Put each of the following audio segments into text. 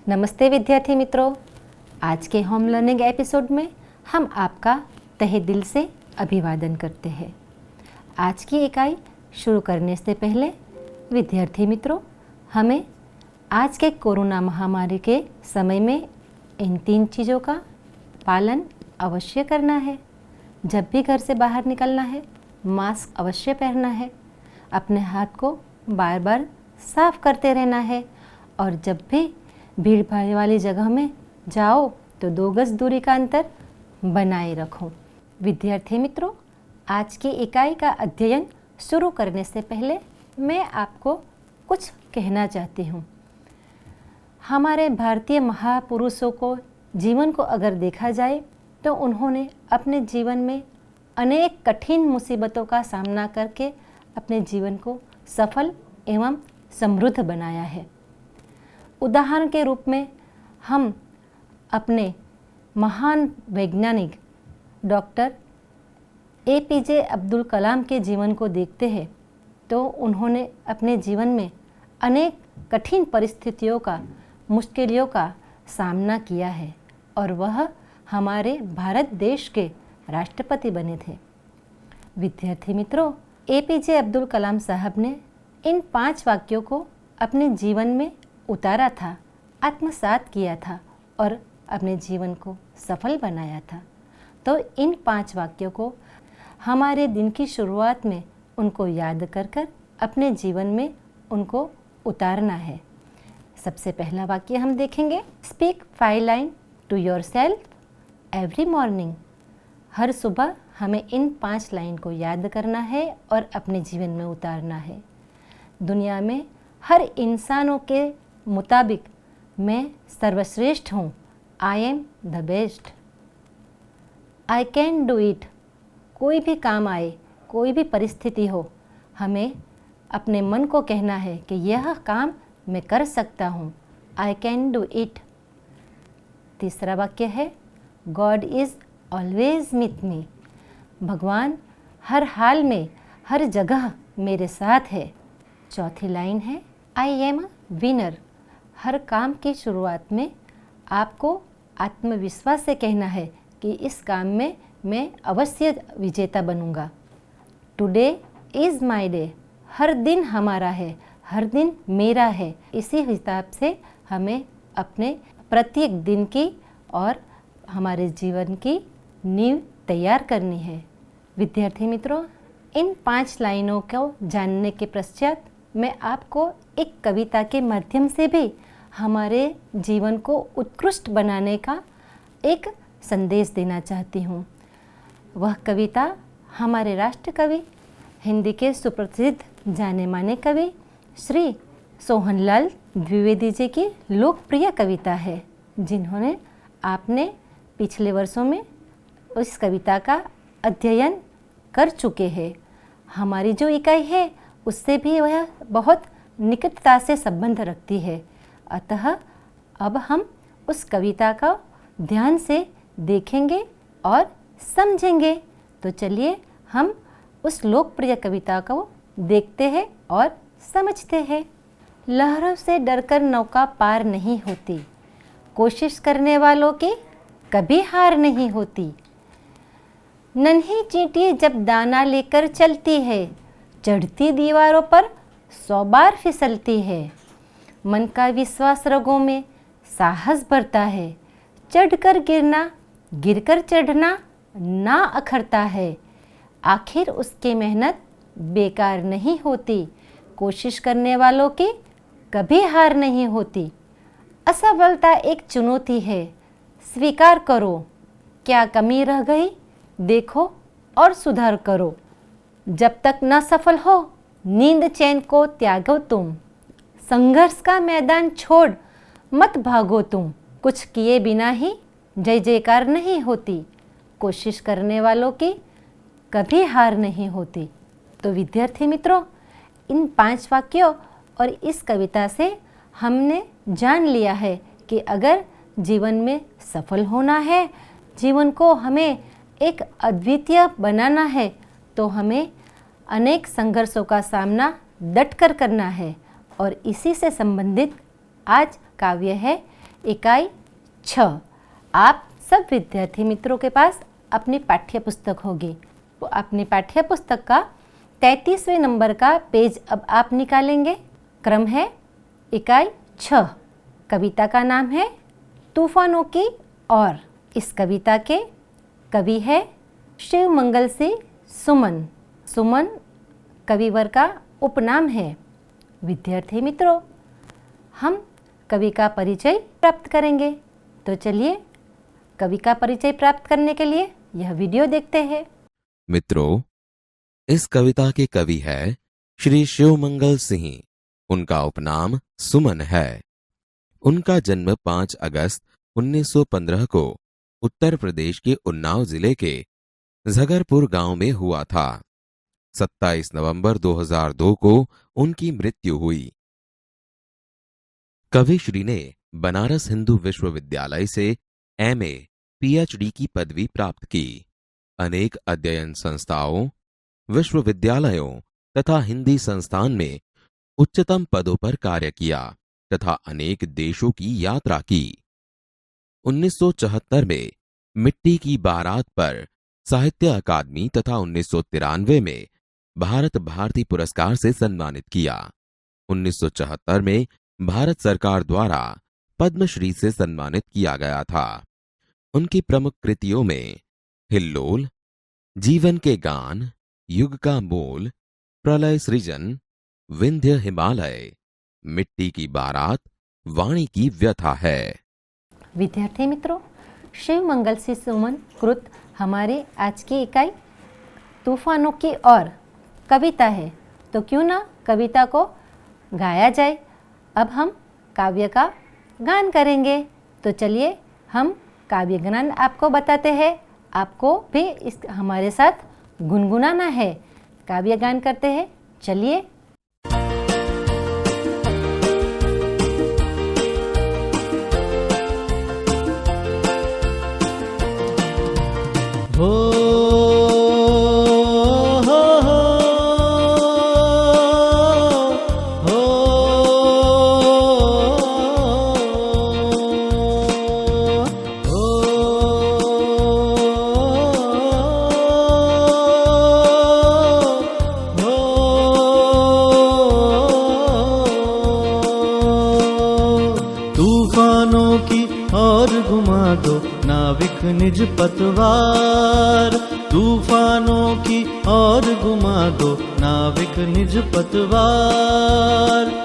नमस्ते विद्यार्थी मित्रों, आज के होम लर्निंग एपिसोड में हम आपका तहे दिल से अभिवादन करते हैं। आज की इकाई शुरू करने से पहले विद्यार्थी मित्रों, हमें आज के कोरोना महामारी के समय में इन 3 चीज़ों का पालन अवश्य करना है। जब भी घर से बाहर निकलना है, मास्क अवश्य पहनना है, अपने हाथ को बार बार साफ करते रहना है और जब भी भीड़ भाड़ वाली जगह में जाओ तो 2 गज दूरी का अंतर बनाए रखो। विद्यार्थी मित्रों, आज की इकाई का अध्ययन शुरू करने से पहले मैं आपको कुछ कहना चाहती हूँ। हमारे भारतीय महापुरुषों को जीवन को अगर देखा जाए तो उन्होंने अपने जीवन में अनेक कठिन मुसीबतों का सामना करके अपने जीवन को सफल एवं समृद्ध बनाया है। उदाहरण के रूप में हम अपने महान वैज्ञानिक डॉक्टर APJ अब्दुल कलाम के जीवन को देखते हैं तो उन्होंने अपने जीवन में अनेक कठिन परिस्थितियों का, मुश्किलों का सामना किया है और वह हमारे भारत देश के राष्ट्रपति बने थे। विद्यार्थी मित्रों, APJ अब्दुल कलाम साहब ने इन 5 वाक्यों को अपने जीवन में उतारा था, आत्मसात किया था और अपने जीवन को सफल बनाया था। तो इन 5 वाक्यों को हमारे दिन की शुरुआत में उनको याद कर कर अपने जीवन में उनको उतारना है। सबसे पहला वाक्य हम देखेंगे, speak 5 line to yourself every morning. हर सुबह हमें इन 5 लाइन को याद करना है और अपने जीवन में उतारना है। दुनिया में हर इंसानों के मुताबिक मैं सर्वश्रेष्ठ हूँ। I am the best. I can do it. कोई भी काम आए, कोई भी परिस्थिति हो, हमें अपने मन को कहना है कि यह काम मैं कर सकता हूँ। I can do it. तीसरा वाक्य है, God is always with me. भगवान हर हाल में, हर जगह मेरे साथ है। चौथी लाइन है, आई एम अ विनर। हर काम की शुरुआत में आपको आत्मविश्वास से कहना है कि इस काम में मैं अवश्य विजेता बनूंगा। Today is my day. हर दिन हमारा है, हर दिन मेरा है। इसी हिसाब से हमें अपने प्रत्येक दिन की और हमारे जीवन की नींव तैयार करनी है। विद्यार्थी मित्रों, इन 5 लाइनों को जानने के पश्चात मैं आपको एक कविता के माध्यम से भी हमारे जीवन को उत्कृष्ट बनाने का एक संदेश देना चाहती हूँ। वह कविता हमारे राष्ट्र कवि, हिंदी के सुप्रसिद्ध जाने माने कवि श्री सोहनलाल द्विवेदी जी की लोकप्रिय कविता है, जिन्होंने आपने पिछले वर्षों में उस कविता का अध्ययन कर चुके हैं। हमारी जो इकाई है उससे भी वह बहुत निकटता से संबंध रखती है। अतः अब हम उस कविता का ध्यान से देखेंगे और समझेंगे। तो चलिए हम उस लोकप्रिय कविता को देखते हैं और समझते हैं। लहरों से डरकर नौका पार नहीं होती, कोशिश करने वालों की कभी हार नहीं होती। नन्ही चींटी जब दाना लेकर चलती है, चढ़ती दीवारों पर 100 बार फिसलती है। मन का विश्वास रगों में साहस भरता है, चढ़कर गिरना, गिरकर चढ़ना ना अखरता है। आखिर उसकी मेहनत बेकार नहीं होती, कोशिश करने वालों की कभी हार नहीं होती। असफलता एक चुनौती है, स्वीकार करो। क्या कमी रह गई देखो और सुधार करो। जब तक न सफल हो, नींद चैन को त्यागो तुम। संघर्ष का मैदान छोड़ मत भागो तुम। कुछ किए बिना ही जय जयकार नहीं होती, कोशिश करने वालों की कभी हार नहीं होती। तो विद्यार्थी मित्रों, इन 5 वाक्यों और इस कविता से हमने जान लिया है कि अगर जीवन में सफल होना है, जीवन को हमें एक अद्वितीय बनाना है, तो हमें अनेक संघर्षों का सामना डटकर करना है। और इसी से संबंधित आज काव्य है, इकाई 6। आप सब विद्यार्थी मित्रों के पास अपनी पाठ्य पुस्तक होगी। तो अपनी पाठ्य पुस्तक का 33वें नंबर का पेज अब आप निकालेंगे। क्रम है इकाई 6। कविता का नाम है तूफानों की और। इस कविता के कवि है शिव मंगल सिंह सुमन। सुमन कविवर का उपनाम है। विद्यार्थी मित्रों, हम कवि का परिचय प्राप्त करेंगे। तो चलिए कवि का परिचय प्राप्त करने के लिए यह वीडियो देखते हैं। मित्रों, इस कविता के कवि है श्री शिव मंगल सिंह। उनका उपनाम सुमन है। उनका जन्म 5 अगस्त 1915 को उत्तर प्रदेश के उन्नाव जिले के झगरपुर गांव में हुआ था। 27 नवंबर 2002 को उनकी मृत्यु हुई। कवि श्री ने बनारस हिंदू विश्वविद्यालय से एमए, पीएचडी की पदवी प्राप्त की। अनेक अध्ययन संस्थाओं, विश्वविद्यालयों तथा हिंदी संस्थान में उच्चतम पदों पर कार्य किया तथा अनेक देशों की यात्रा की। 1974 में मिट्टी की बारात पर साहित्य अकादमी तथा 1993 में भारत भारती पुरस्कार से सम्मानित किया। 1974 में भारत सरकार द्वारा पद्मश्री से सम्मानित किया गया था। उनकी प्रमुख कृतियों में हिल्लोल, जीवन के गान, युग का मोल, प्रलय सृजन, विंध्य हिमालय, मिट्टी की बारात, वाणी की व्यथा है। विद्यार्थी मित्रों, शिव मंगल सिंह सुमन कृत हमारे आज की इकाई तूफानों की और कविता है। तो क्यों ना कविता को गाया जाए। अब हम काव्य का गान करेंगे। तो चलिए हम काव्य गान आपको बताते हैं। आपको भी इस हमारे साथ गुनगुनाना है। काव्य गान करते हैं। चलिए। तूफानों की और घुमा दो नाविक निज पतवार। तूफानों की और घुमा दो नाविक निज पतवार।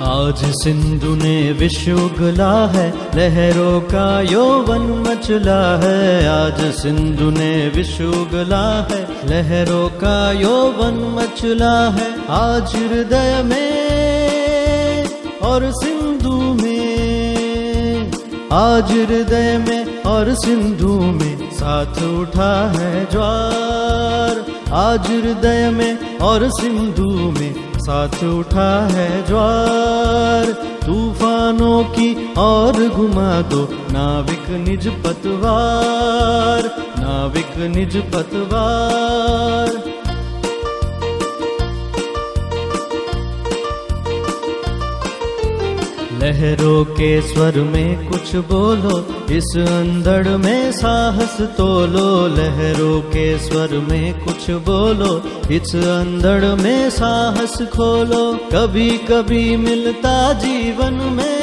आज सिंधु ने विश्व उगला है, लहरों का यौवन मचला है। आज सिंधु ने विश्व उगला है, लहरों का यौवन मचला है। आज हृदय में और सिंधु में, आज हृदय में और सिंधु में साथ उठा है ज्वार। आज हृदय में और सिंधु में साथ उठा है ज्वार। तूफानों की और घुमा दो नाविक निज पतवार। नाविक निज पतवार। लहरों के स्वर में कुछ बोलो, इस अंधड़ में साहस तोलो। लहरों के स्वर में कुछ बोलो, इस अंधड़ में साहस खोलो। कभी कभी मिलता जीवन में,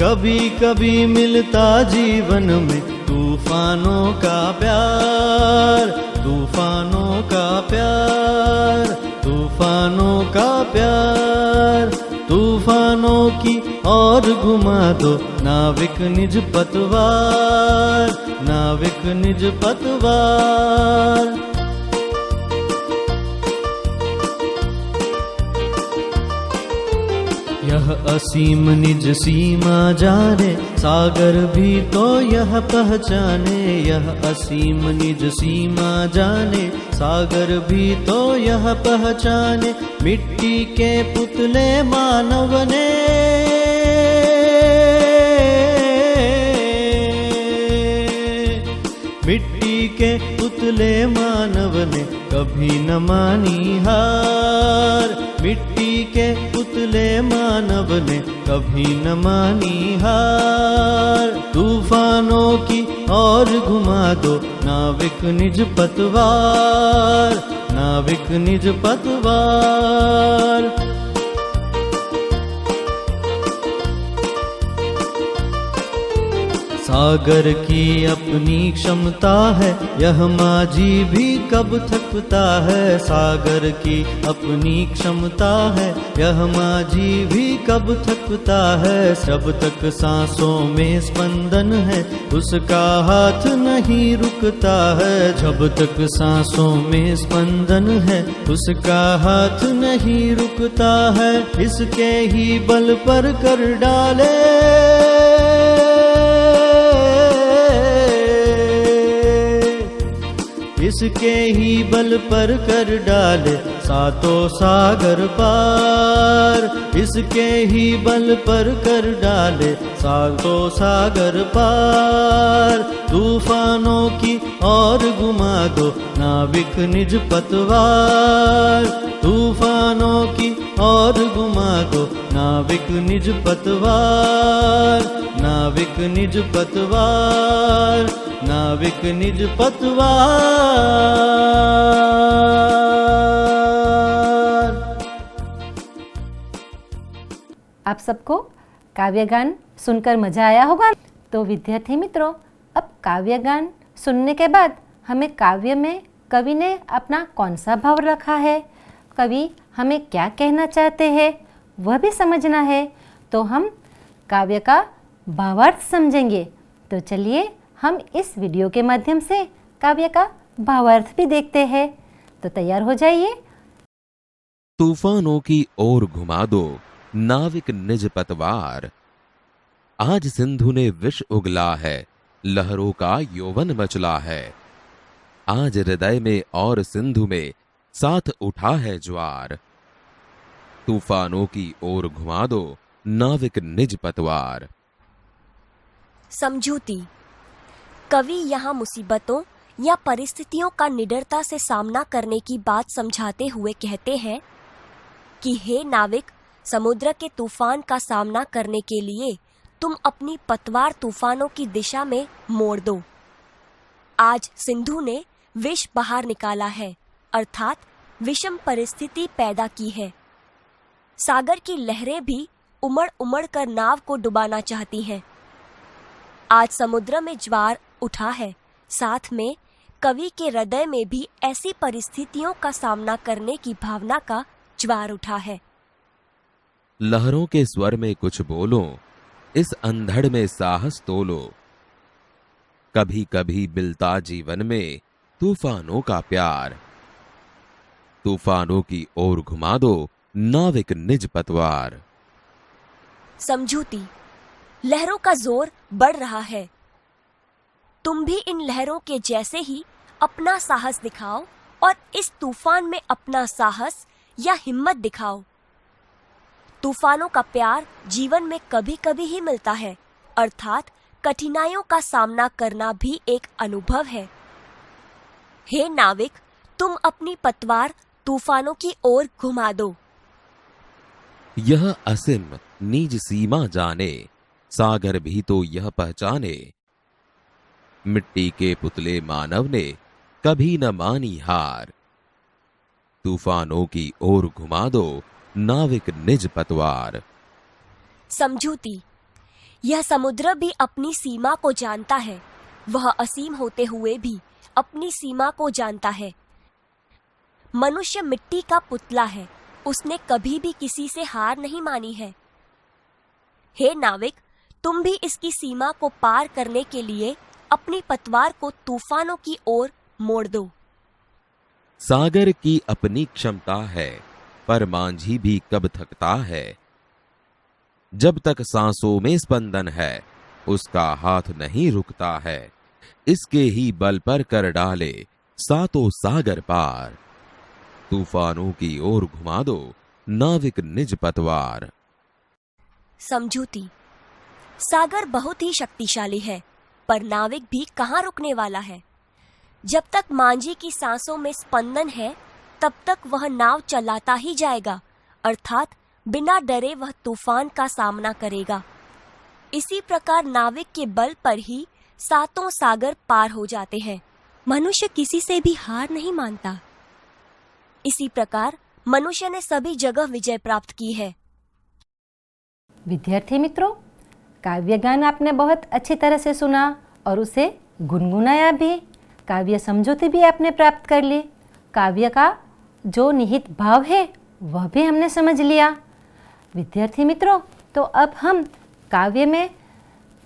कभी कभी मिलता जीवन में तूफानों का प्यार। तूफानों का प्यार, तूफानों का प्यार। तूफानों की और घुमा दो नाविक निज पतवार। नाविक निज पतवार। यह असीम निज सीमा जाने, सागर भी तो यह पहचाने। यह असीम निज सीमा जाने, सागर भी तो यह पहचाने। मिट्टी के पुतले मानव ने, मिट्टी के पुतले मानव ने कभी न मानी हार, मिट्टी के पुतले मानव ने कभी न मानी हार। तूफानों की और घुमा दो नाविक निज पतवार, नाविक निज पतवार। सागर की अपनी क्षमता है, यह माझी भी कब थकता है। सागर की अपनी क्षमता है, यह माझी भी कब थकता है। जब तक सांसों में स्पंदन है, उसका हाथ नहीं रुकता है। जब तक सांसों में स्पंदन है, उसका हाथ नहीं रुकता है। इसके ही बल पर कर डाले, इसके ही बल पर कर डाले सातों सागर पार। इसके ही बल पर कर डाले सातों सागर पार। तूफानों की और घुमा दो नाविक निज पतवार, तूफानों की और घुमा दो नाविक निज पतवार, नाविक निज पतवार, नाविक निज पतवार। आप सबको काव्यगान सुनकर मजा आया होगा। तो विद्यार्थी मित्रों, अब काव्यगान सुनने के बाद हमें काव्य में कवि ने अपना कौन सा भाव रखा है, कवि हमें क्या कहना चाहते हैं, वह भी समझना है। तो हम काव्य का भावार्थ समझेंगे। तो चलिए हम इस वीडियो के माध्यम से काव्य का भावार्थ भी देखते हैं। तो तैयार हो जाइए। तूफानों की ओर घुमा दो नाविक निज पतवार। आज सिंधु ने विष उगला है, लहरों का यौवन मचला है। आज हृदय में और सिंधु में साथ उठा है ज्वार। तूफानों की ओर घुमा दो नाविक निज पतवार। समझूती। कवि यहाँ मुसीबतों या परिस्थितियों का निडरता से सामना करने की बात समझाते हुए कहते हैं कि हे नाविक, समुद्र के तूफान का सामना करने के लिए तुम अपनी पतवार तूफानों की दिशा में मोड़ दो। आज सिंधु ने विष बाहर निकाला है, अर्थात विषम परिस्थिति पैदा की है। सागर की लहरें भी उमड़ उमड़ कर नाव को डुबाना चाहती हैं। आज समुद्र में ज्वार उठा है, साथ में कवि के हृदय में भी ऐसी परिस्थितियों का सामना करने की भावना का ज्वार उठा है। लहरों के स्वर में कुछ बोलो, इस अंधड़ में साहस तोलो। कभी कभी मिलता जीवन में तूफानों का प्यार। तूफानों की ओर घुमा दो नाविक निज पतवार। समझूती। लहरों का जोर बढ़ रहा है। तुम भी इन लहरों के जैसे ही अपना साहस दिखाओ और इस तूफान में अपना साहस या हिम्मत दिखाओ। तूफानों का प्यार जीवन में कभी कभी ही मिलता है, अर्थात कठिनाइयों का सामना करना भी एक अनुभव है। हे नाविक, तुम अपनी पतवार तूफानों की ओर घुमा दो। यह असीम निज सीमा जाने, सागर भी तो यह पहचाने। मिट्टी के पुतले मानव ने कभी न मानी हार। तूफानों की ओर घुमा दो नाविक निज पतवार। समझूती। यह समुद्र भी अपनी सीमा को जानता है। वह असीम होते हुए भी अपनी सीमा को जानता है। मनुष्य मिट्टी का पुतला है, उसने कभी भी किसी से हार नहीं मानी है। हे नाविक, तुम भी इसकी सीमा को पार करने के लिए अपनी पतवार को तूफानों की ओर मोड़ दो। सागर की अपनी क्षमता है, पर मांझी भी कब थकता है। जब तक सांसों में स्पंदन है, उसका हाथ नहीं रुकता है। इसके ही बल पर कर डाले सातों सागर पार। तूफानों की ओर घुमा दो नाविक निज पतवार। समझूती। सागर बहुत ही शक्तिशाली है, पर नाविक भी कहाँ रुकने वाला है। जब तक मांझी की सांसों में स्पंदन है तब तक वह नाव चलाता ही जाएगा, अर्थात बिना डरे वह तूफान का सामना करेगा। इसी प्रकार नाविक के बल पर ही सातों सागर पार हो जाते हैं। मनुष्य किसी से भी हार नहीं मानता। इसी प्रकार मनुष्य ने सभी जगह विजय प्राप्त की है। विद्यार्थी मित्रों, काव्य गान आपने बहुत अच्छी तरह से सुना और उसे गुनगुनाया भी। काव्य समझौती भी आपने प्राप्त कर ली। काव्य का जो निहित भाव है वह भी हमने समझ लिया। विद्यार्थी मित्रों, तो अब हम काव्य में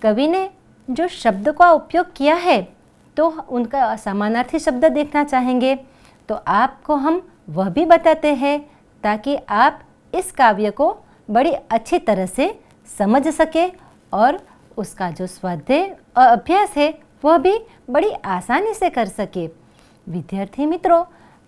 कवि ने जो शब्द का उपयोग किया है तो उनका समानार्थी शब्द देखना चाहेंगे। तो आपको हम वह भी बताते हैं ताकि आप इस काव्य को बड़ी अच्छी तरह से समझ सके और उसका जो स्वाध्याय और अभ्यास है वह भी बड़ी आसानी से कर सके। विद्यार्थी मित्रों,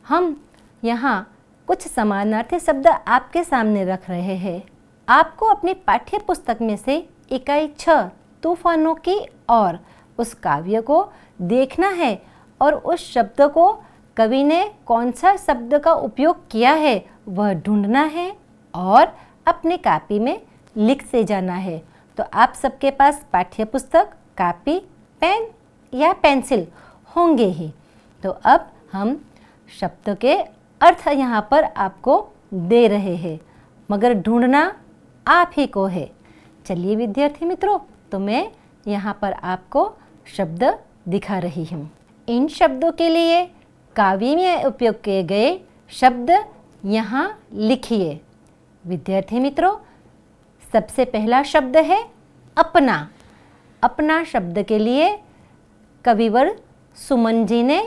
हम यहाँ कुछ समानार्थी शब्द आपके सामने रख रहे हैं। आपको अपनी पाठ्य पुस्तक में से इकाई 6 तूफानों की और उस काव्य को देखना है और उस शब्द को कवि ने कौन सा शब्द का उपयोग किया है वह ढूंढना है और अपनी कॉपी में लिख से जाना है। तो आप सबके पास पाठ्य पुस्तक, कॉपी, पेन या पेंसिल होंगे ही। तो अब हम शब्द के अर्थ यहाँ पर आपको दे रहे हैं, मगर ढूंढना आप ही को है। चलिए विद्यार्थी मित्रों, तो मैं यहाँ पर आपको शब्द दिखा रही हूँ। इन शब्दों के लिए काव्य में उपयोग किए गए शब्द यहाँ लिखिए। विद्यार्थी मित्रों, सबसे पहला शब्द है अपना। अपना शब्द के लिए कविवर सुमन जी ने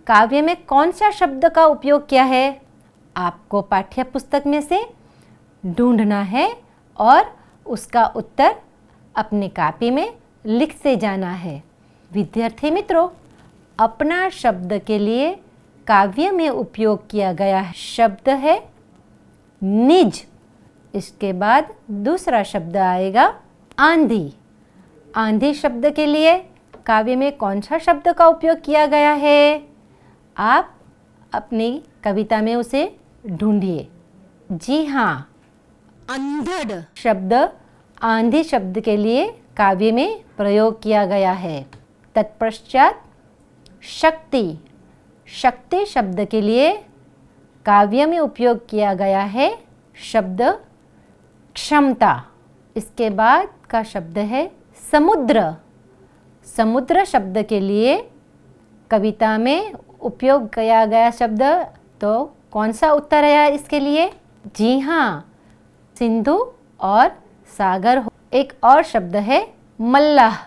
काव्य में कौन सा शब्द का उपयोग किया है आपको पाठ्य पुस्तक में से ढूंढना है और उसका उत्तर अपनी कॉपी में लिख से जाना है। विद्यार्थी मित्रों, अपना शब्द के लिए काव्य में उपयोग किया गया शब्द है निज। इसके बाद दूसरा शब्द आएगा आंधी। आंधी शब्द के लिए काव्य में कौन सा शब्द का उपयोग किया गया है आप अपनी कविता में उसे ढूंढिए। जी हाँ, अंधड़ शब्द आंधी शब्द के लिए काव्य में प्रयोग किया गया है। तत्पश्चात शक्ति। शक्ति शब्द के लिए काव्य में उपयोग किया गया है शब्द क्षमता। इसके बाद का शब्द है समुद्र। समुद्र शब्द के लिए कविता में उपयोग किया गया शब्द, तो कौन सा उत्तर आया इसके लिए? जी हाँ, सिंधु और सागर। एक और शब्द है मल्लाह।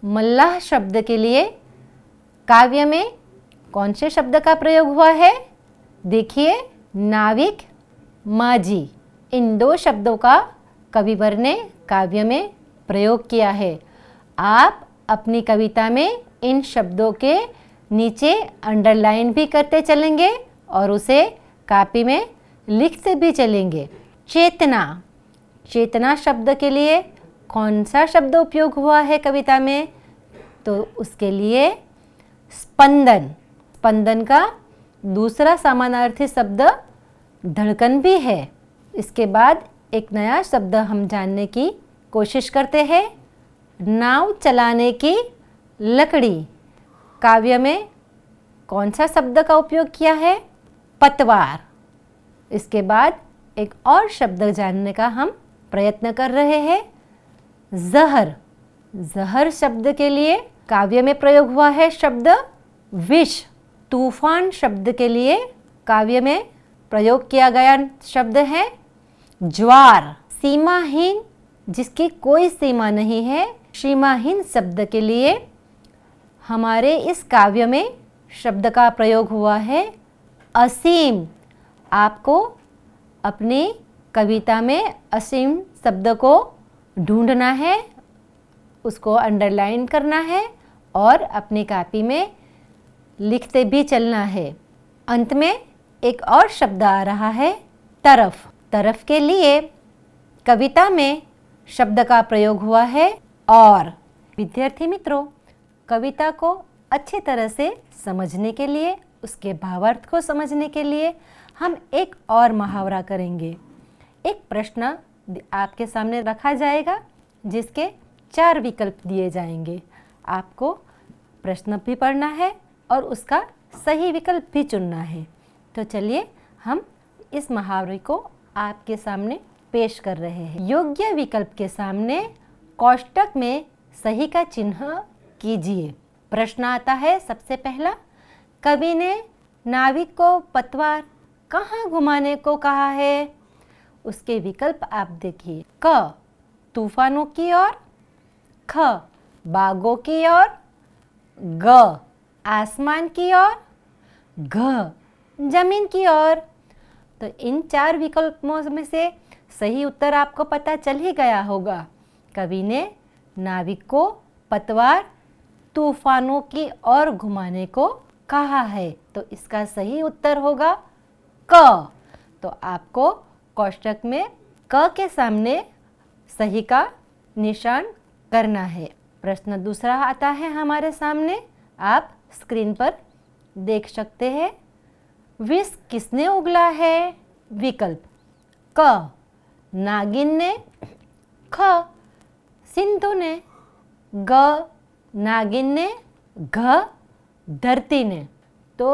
मल्लाह शब्द के लिए काव्य में कौन से शब्द का प्रयोग हुआ है? देखिए, नाविक, माझी। इन दो शब्दों का कविवर ने काव्य में प्रयोग किया है। आप अपनी कविता में इन शब्दों के नीचे अंडरलाइन भी करते चलेंगे और उसे कॉपी में लिखते भी चलेंगे। चेतना। चेतना शब्द के लिए कौन सा शब्द उपयोग हुआ है कविता में? तो उसके लिए स्पंदन। स्पंदन का दूसरा समानार्थी शब्द धड़कन भी है। इसके बाद एक नया शब्द हम जानने की कोशिश करते हैं, नाव चलाने की लकड़ी। काव्य में कौन सा शब्द का उपयोग किया है? पतवार। इसके बाद एक और शब्द जानने का हम प्रयत्न कर रहे हैं, जहर। जहर शब्द के लिए काव्य में प्रयोग हुआ है शब्द विष। तूफान शब्द के लिए काव्य में प्रयोग किया गया शब्द है ज्वार। सीमाहीन, जिसकी कोई सीमा नहीं है, सीमाहीन शब्द के लिए हमारे इस काव्य में शब्द का प्रयोग हुआ है असीम। आपको अपनी कविता में असीम शब्द को ढूंढना है, उसको अंडरलाइन करना है और अपनी कॉपी में लिखते भी चलना है। अंत में एक और शब्द आ रहा है तरफ। तरफ के लिए कविता में शब्द का प्रयोग हुआ है और। विद्यार्थी मित्रों, कविता को अच्छी तरह से समझने के लिए, उसके भावार्थ को समझने के लिए हम एक और मुहावरा करेंगे। एक प्रश्न आपके सामने रखा जाएगा जिसके 4 विकल्प दिए जाएंगे। आपको प्रश्न भी पढ़ना है और उसका सही विकल्प भी चुनना है। तो चलिए हम इस मुहावरे को आपके सामने पेश कर रहे हैं। योग्य विकल्प के सामने कोष्टक में सही का चिन्ह कीजिए। प्रश्न आता है सबसे पहला, कवि ने नाविक को पतवार कहाँ घुमाने को कहा है? उसके विकल्प आप देखिए। क तूफानों की ओर, ख बागों की ओर, ग आसमान की ओर, घ जमीन की ओर। तो इन 4 विकल्पों में से सही उत्तर आपको पता चल ही गया होगा। कवि ने नाविक को पतवार तूफानों की ओर घुमाने को कहा है, तो इसका सही उत्तर होगा क। तो आपको कोष्टक में क के सामने सही का निशान करना है। प्रश्न दूसरा आता है हमारे सामने, आप स्क्रीन पर देख सकते हैं। विष किसने उगला है? विकल्प क नागिन ने, ख सिंधु ने, ग नागिन ने, घ धरती ने। तो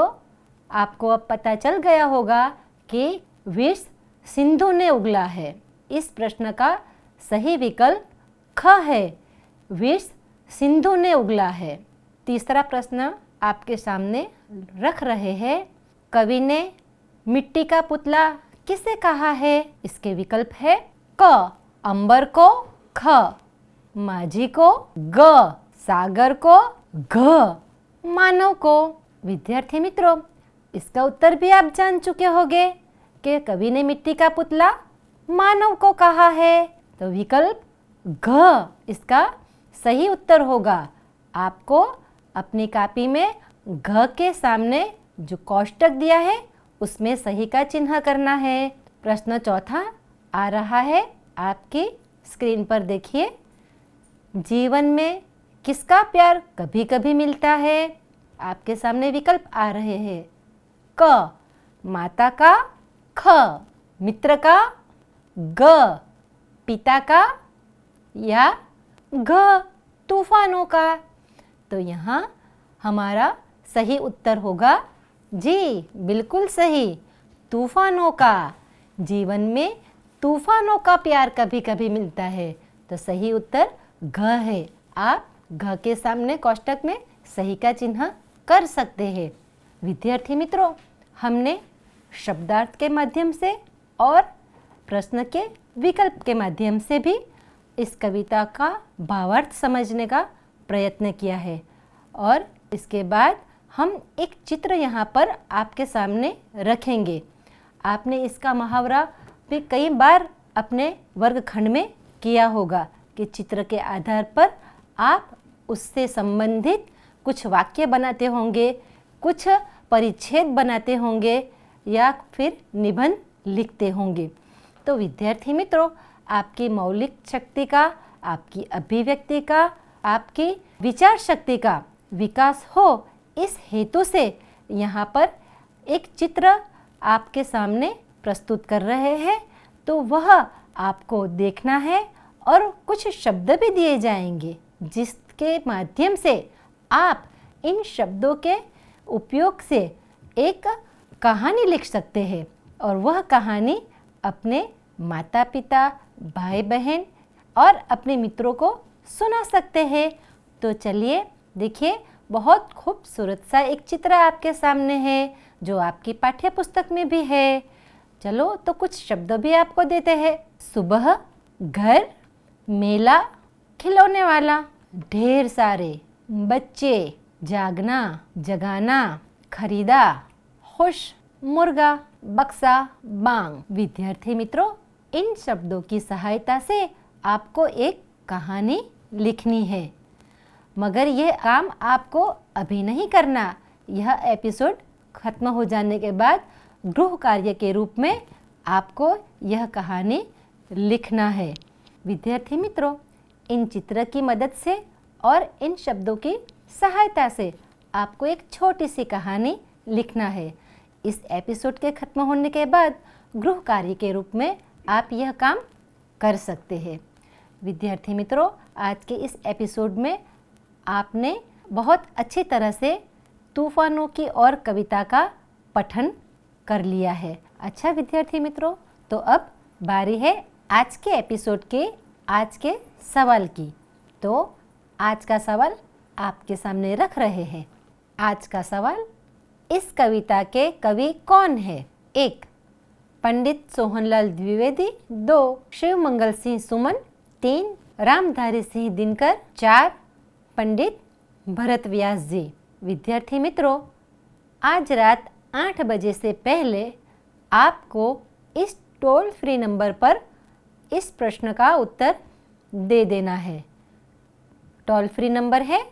आपको अब पता चल गया होगा कि विष सिंधु ने उगला है। इस प्रश्न का सही विकल्प ख है, विष सिंधु ने उगला है। तीसरा प्रश्न आपके सामने रख रहे हैं, कवि ने मिट्टी का पुतला किसे कहा है? इसके विकल्प है क अंबर को, ख माझी को, ग सागर को, घ मानव को। विद्यार्थी मित्रों, इसका उत्तर भी आप जान चुके होंगे कि कवि ने मिट्टी का पुतला मानव को कहा है, तो विकल्प घ इसका सही उत्तर होगा। आपको अपनी कॉपी में घ के सामने जो कोष्टक दिया है उसमें सही का चिन्ह करना है। प्रश्न चौथा आ रहा है आपकी स्क्रीन पर, देखिए। जीवन में किसका प्यार कभी कभी मिलता है? आपके सामने विकल्प आ रहे हैं। क माता का, ख मित्र का, ग पिता का, या घ तूफानों का। तो यहाँ हमारा सही उत्तर होगा जी, बिल्कुल सही, तूफानों का। जीवन में तूफानों का प्यार कभी कभी मिलता है, तो सही उत्तर घ है। आप घ के सामने कोष्टक में सही का चिन्ह कर सकते हैं। विद्यार्थी मित्रों, हमने शब्दार्थ के माध्यम से और प्रश्न के विकल्प के माध्यम से भी इस कविता का भावार्थ समझने का प्रयत्न किया है। और इसके बाद हम एक चित्र यहाँ पर आपके सामने रखेंगे। आपने इसका मुहावरा भी कई बार अपने वर्गखंड में किया होगा कि चित्र के आधार पर आप उससे संबंधित कुछ वाक्य बनाते होंगे, कुछ परिच्छेद बनाते होंगे या फिर निबंध लिखते होंगे। तो विद्यार्थी मित्रों, आपकी मौलिक शक्ति का, आपकी अभिव्यक्ति का, आपकी विचार शक्ति का विकास हो, इस हेतु से यहाँ पर एक चित्र आपके सामने प्रस्तुत कर रहे हैं। तो वह आपको देखना है और कुछ शब्द भी दिए जाएंगे जिसके माध्यम से आप इन शब्दों के उपयोग से एक कहानी लिख सकते हैं और वह कहानी अपने माता पिता, भाई बहन और अपने मित्रों को सुना सकते हैं। तो चलिए देखिए, बहुत खूबसूरत सा एक चित्र आपके सामने है जो आपकी पाठ्य पुस्तक में भी है। चलो तो कुछ शब्द भी आपको देते हैं। सुबह, घर, मेला, खिलौने वाला, ढेर सारे, बच्चे, जागना, जगाना, खरीदा, खुश, मुर्गा, बक्सा, बांग। विद्यार्थी मित्रों, इन शब्दों की सहायता से आपको एक कहानी लिखनी है, मगर यह काम आपको अभी नहीं करना। यह एपिसोड खत्म हो जाने के बाद गृह कार्य के रूप में आपको यह कहानी लिखना है। विद्यार्थी मित्रों, इन चित्र की मदद से और इन शब्दों की सहायता से आपको एक छोटी सी कहानी लिखना है। इस एपिसोड के खत्म होने के बाद गृह कार्य के रूप में आप यह काम कर सकते हैं। विद्यार्थी मित्रों, आज के इस एपिसोड में आपने बहुत अच्छी तरह से तूफानों की और कविता का पठन कर लिया है। अच्छा विद्यार्थी मित्रों, तो अब बारी है आज के एपिसोड के आज के सवाल की। तो आज का सवाल आपके सामने रख रहे हैं। आज का सवाल, इस कविता के कवि कौन है? 1. पंडित सोहनलाल द्विवेदी। 2. शिव मंगल सिंह सुमन। 3. रामधारी सिंह दिनकर। 4. पंडित भरत व्यास जी। विद्यार्थी मित्रों, आज रात 8 बजे से पहले आपको इस टोल फ्री नंबर पर इस प्रश्न का उत्तर दे देना है। टोल फ्री नंबर है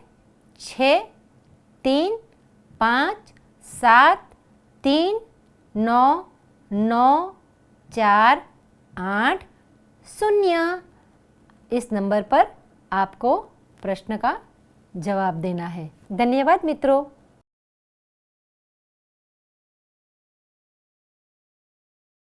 6355739948। इस नंबर पर आपको प्रश्न का जवाब देना है। धन्यवाद मित्रों।